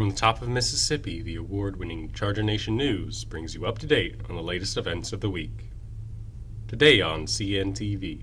From the top of Mississippi, the award-winning Charger Nation News brings you up to date on the latest events of the week. Today on CNTV,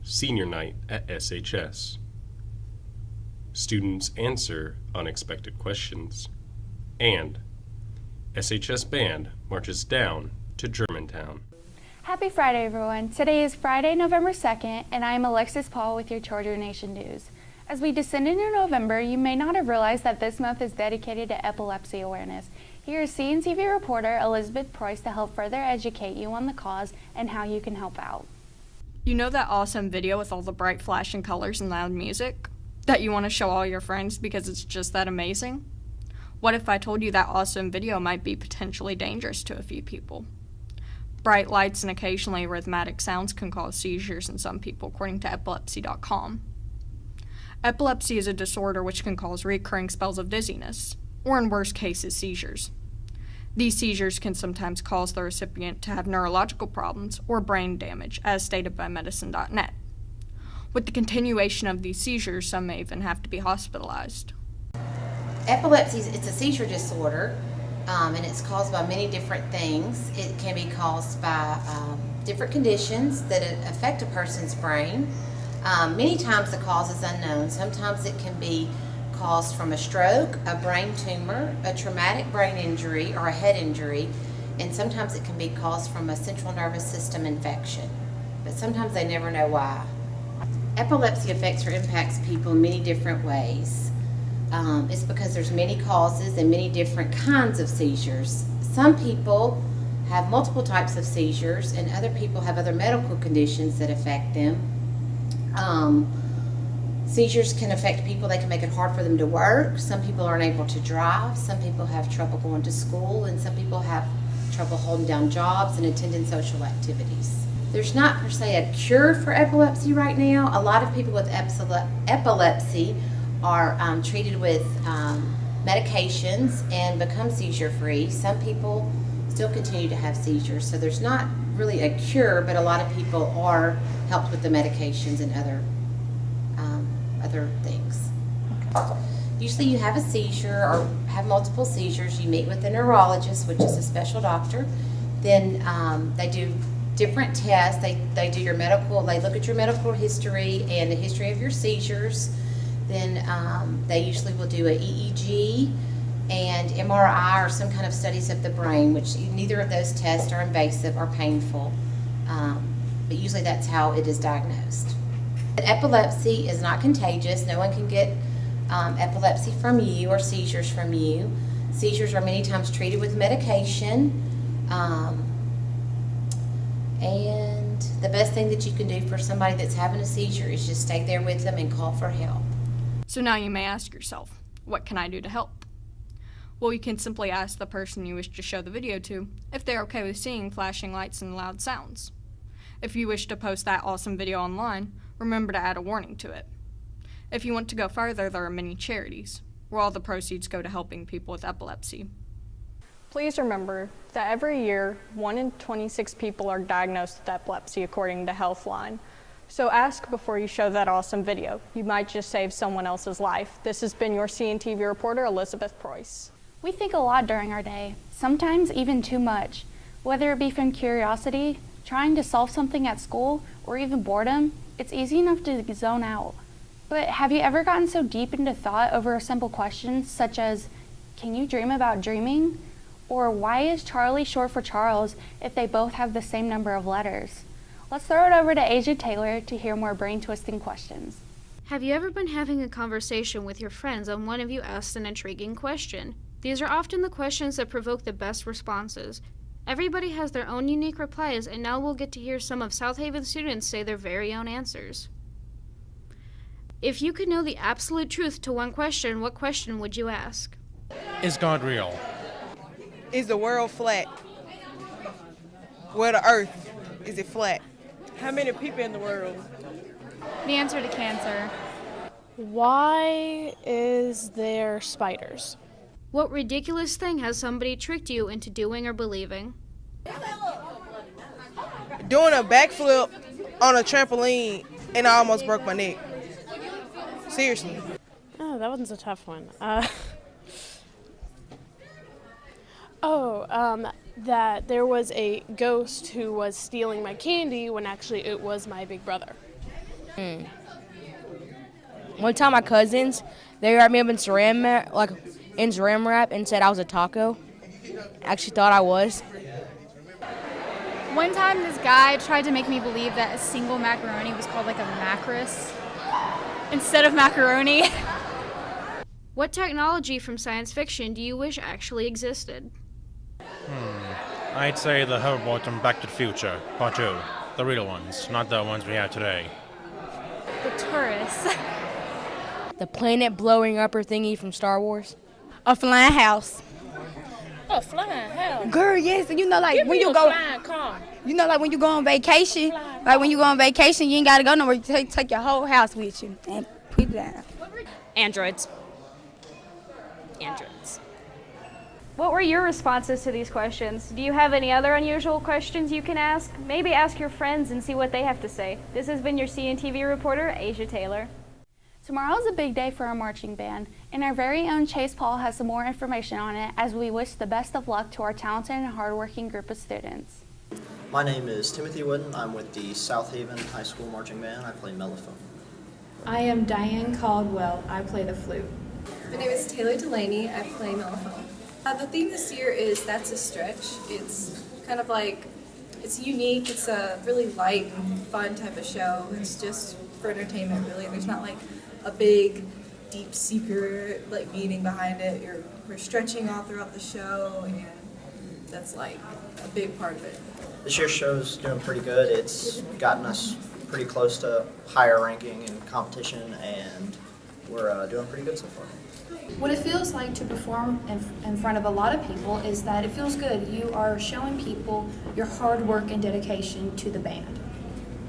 Senior Night at SHS. Students answer unexpected questions. And SHS Band marches down to Germantown. Happy Friday, everyone. Today is Friday, November 2nd, and I am Alexis Paul with your Charger Nation News. As we descend into November, you may not have realized that this month is dedicated to epilepsy awareness. Here is CNTV reporter Elizabeth Preuss to help further educate you on the cause and how you can help out. You know that awesome video with all the bright flashing colors and loud music that you want to show all your friends because it's just that amazing? What if I told you that awesome video might be potentially dangerous to a few people? Bright lights and occasionally rhythmic sounds can cause seizures in some people, according to epilepsy.com. Epilepsy is a disorder which can cause recurring spells of dizziness, or in worst cases, seizures. These seizures can sometimes cause the recipient to have neurological problems or brain damage, as stated by medicine.net. With the continuation of these seizures, some may even have to be hospitalized. Epilepsy, it's a seizure disorder, and it's caused by many different things. It can be caused by different conditions that affect a person's brain. Many times the cause is unknown. Sometimes it can be caused from a stroke, a brain tumor, a traumatic brain injury, or a head injury, and sometimes it can be caused from a central nervous system infection. But sometimes they never know why. Epilepsy affects or impacts people in many different ways. It's because there's many causes and many different kinds of seizures. Some people have multiple types of seizures, and other people have other medical conditions that affect them. Seizures can affect people. They can make it hard for them to work. Some people aren't able to drive. Some people have trouble going to school, and some people have trouble holding down jobs and attending social activities. There's not per se a cure for epilepsy right now. A lot of people with epilepsy are treated with medications and become seizure-free. Some people still continue to have seizures, so there's not really a cure, but a lot of people are helped with the medications and other things. Okay. Usually you have a seizure or have multiple seizures, you meet with a neurologist, which is a special doctor. Then they do different tests. They do your medical, they look at your medical history and the history of your seizures. Then they usually will do an EEG and MRI or some kind of studies of the brain, which neither of those tests are invasive or painful, but usually that's how it is diagnosed. Epilepsy is not contagious. No one can get epilepsy from you or seizures from you. Seizures are many times treated with medication, and the best thing that you can do for somebody that's having a seizure is just stay there with them and call for help. So now you may ask yourself, what can I do to help? Well, you can simply ask the person you wish to show the video to if they're okay with seeing flashing lights and loud sounds. If you wish to post that awesome video online, remember to add a warning to it. If you want to go further, there are many charities, where all the proceeds go to helping people with epilepsy. Please remember that every year, 1 in 26 people are diagnosed with epilepsy according to Healthline. So ask before you show that awesome video. You might just save someone else's life. This has been your CNTV reporter, Elizabeth Preuss. We think a lot during our day, sometimes even too much. Whether it be from curiosity, trying to solve something at school, or even boredom, it's easy enough to zone out. But have you ever gotten so deep into thought over a simple question such as, can you dream about dreaming? Or why is Charlie short for Charles if they both have the same number of letters? Let's throw it over to Asia Taylor to hear more brain-twisting questions. Have you ever been having a conversation with your friends and one of you asked an intriguing question? These are often the questions that provoke the best responses. Everybody has their own unique replies, and now we'll get to hear some of South Haven students say their very own answers. If you could know the absolute truth to one question, what question would you ask? Is God real? Is the world flat? Where the earth, is it flat? How many people in the world? The answer to cancer. Why is there spiders? What ridiculous thing has somebody tricked you into doing or believing? Doing a backflip on a trampoline and I almost broke my neck. Seriously. Oh, that one's a tough one. That there was a ghost who was stealing my candy when actually it was my big brother. One time my cousins, they wrapped me up in saran wrap and said I was a taco. Actually thought I was. One time this guy tried to make me believe that a single macaroni was called like a macros instead of macaroni. What technology from science fiction do you wish actually existed? I'd say the hoverboard from Back to the Future, Part 2. The real ones, not the ones we have today. The tourists. The planet blowing upper thingy from Star Wars. A flying house. A flying house? Girl, yes. And you know, like, when you go, flying car. you know, like, when you go on vacation, you ain't got to go nowhere. You take your whole house with you and put it down. Androids. What were your responses to these questions? Do you have any other unusual questions you can ask? Maybe ask your friends and see what they have to say. This has been your CNTV reporter, Asia Taylor. Tomorrow is a big day for our marching band, and our very own Chase Paul has some more information on it as we wish the best of luck to our talented and hardworking group of students. My name is Timothy Wooden. I'm with the South Haven High School Marching Band. I play mellophone. I am Diane Caldwell. I play the flute. My name is Taylor Delaney. I play mellophone. The theme this year is That's a Stretch. It's kind of like, it's unique. It's a really light and fun type of show. It's just for entertainment, really. There's not like a big, deep secret like meaning behind it. We're stretching all throughout the show, and that's like a big part of it. This year's show's doing pretty good. It's gotten us pretty close to higher ranking in competition, and we're doing pretty good so far. What it feels like to perform in front of a lot of people is that it feels good. You are showing people your hard work and dedication to the band.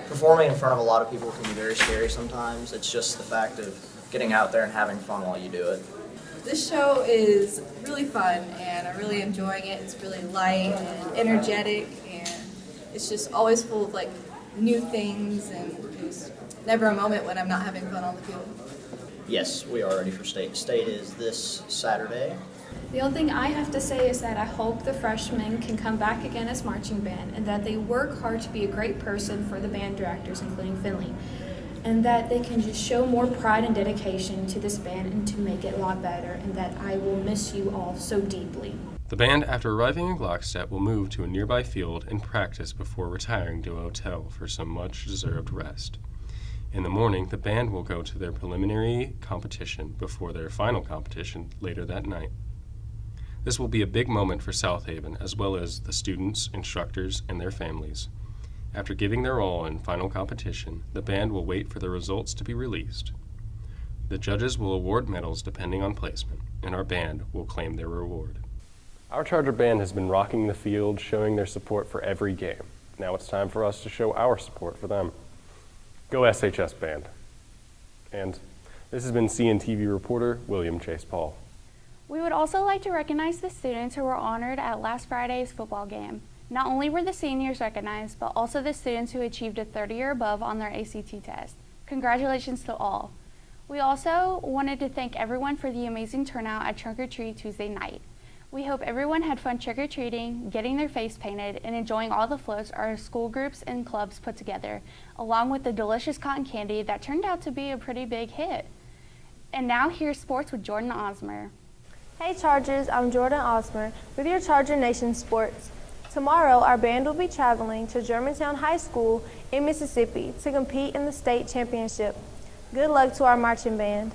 Performing in front of a lot of people can be very scary sometimes. It's just the fact of getting out there and having fun while you do it. This show is really fun, and I'm really enjoying it. It's really light and energetic, and it's just always full of like new things, and there's never a moment when I'm not having fun on the field. Yes, we are ready for state. State is this Saturday. The only thing I have to say is that I hope the freshmen can come back again as marching band, and that they work hard to be a great person for the band directors, including Finley, and that they can just show more pride and dedication to this band and to make it a lot better, and that I will miss you all so deeply. The band, after arriving in Glockstedt, will move to a nearby field and practice before retiring to a hotel for some much-deserved rest. In the morning, the band will go to their preliminary competition before their final competition later that night. This will be a big moment for South Haven, as well as the students, instructors, and their families. After giving their all in final competition, the band will wait for the results to be released. The judges will award medals depending on placement, and our band will claim their reward. Our Charger Band has been rocking the field, showing their support for every game. Now it's time for us to show our support for them. Go SHS Band. And this has been CNTV reporter William Chase Paul. We would also like to recognize the students who were honored at last Friday's football game. Not only were the seniors recognized, but also the students who achieved a 30 or above on their ACT test. Congratulations to all. We also wanted to thank everyone for the amazing turnout at Trunk or Treat Tuesday night. We hope everyone had fun trick-or-treating, getting their face painted, and enjoying all the floats our school groups and clubs put together, along with the delicious cotton candy that turned out to be a pretty big hit. And now here's sports with Jordan Osmer. Hey Chargers, I'm Jordan Osmer with your Charger Nation Sports. Tomorrow, our band will be traveling to Germantown High School in Mississippi to compete in the state championship. Good luck to our marching band.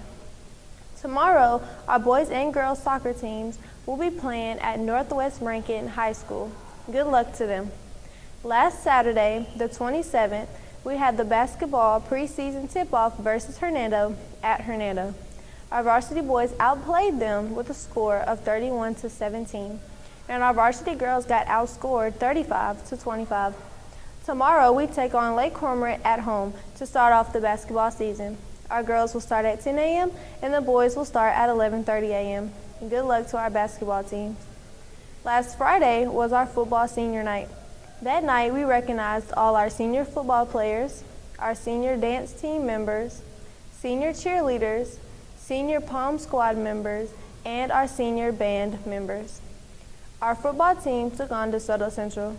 Tomorrow, our boys and girls soccer teams will be playing at Northwest Rankin High School. Good luck to them. Last Saturday, the 27th, we had the basketball preseason tip-off versus Hernando at Hernando. Our varsity boys outplayed them with a score of 31-17, and our varsity girls got outscored 35-25. Tomorrow, we take on Lake Cormorant at home to start off the basketball season. Our girls will start at 10 a.m. and the boys will start at 11:30 a.m. Good luck to our basketball teams. Last Friday was our football senior night. That night, we recognized all our senior football players, our senior dance team members, senior cheerleaders, senior pom squad members, and our senior band members. Our football team took on DeSoto Central.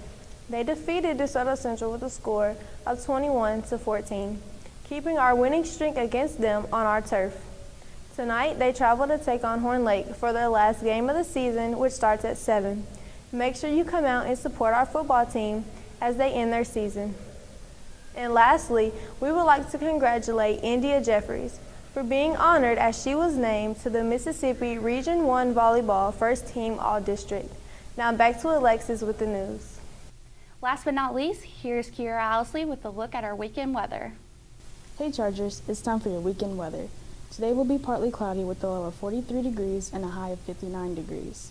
They defeated DeSoto Central with a score of 21-14, keeping our winning streak against them on our turf. Tonight, they travel to take on Horn Lake for their last game of the season, which starts at 7. Make sure you come out and support our football team as they end their season. And lastly, we would like to congratulate India Jeffries for being honored as she was named to the Mississippi Region 1 Volleyball First Team All-District. Now back to Alexis with the news. Last but not least, here's Kiera Owsley with a look at our weekend weather. Hey Chargers, it's time for your weekend weather. Today will be partly cloudy with a low of 43 degrees and a high of 59 degrees.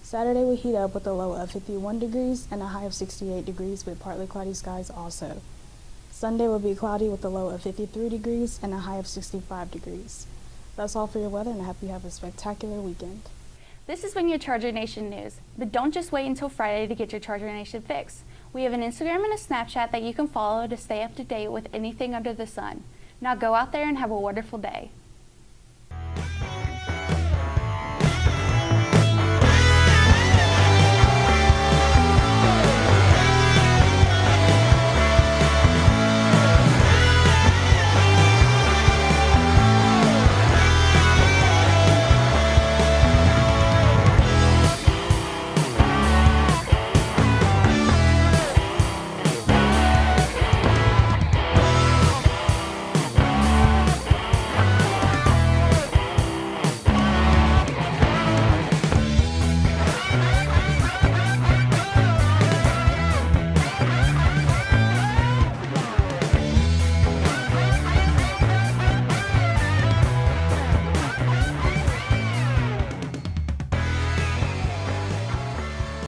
Saturday will heat up with a low of 51 degrees and a high of 68 degrees with partly cloudy skies also. Sunday will be cloudy with a low of 53 degrees and a high of 65 degrees. That's all for your weather, and I hope you have a spectacular weekend. This has been your Charger Nation news, but don't just wait until Friday to get your Charger Nation fix. We have an Instagram and a Snapchat that you can follow to stay up to date with anything under the sun. Now go out there and have a wonderful day.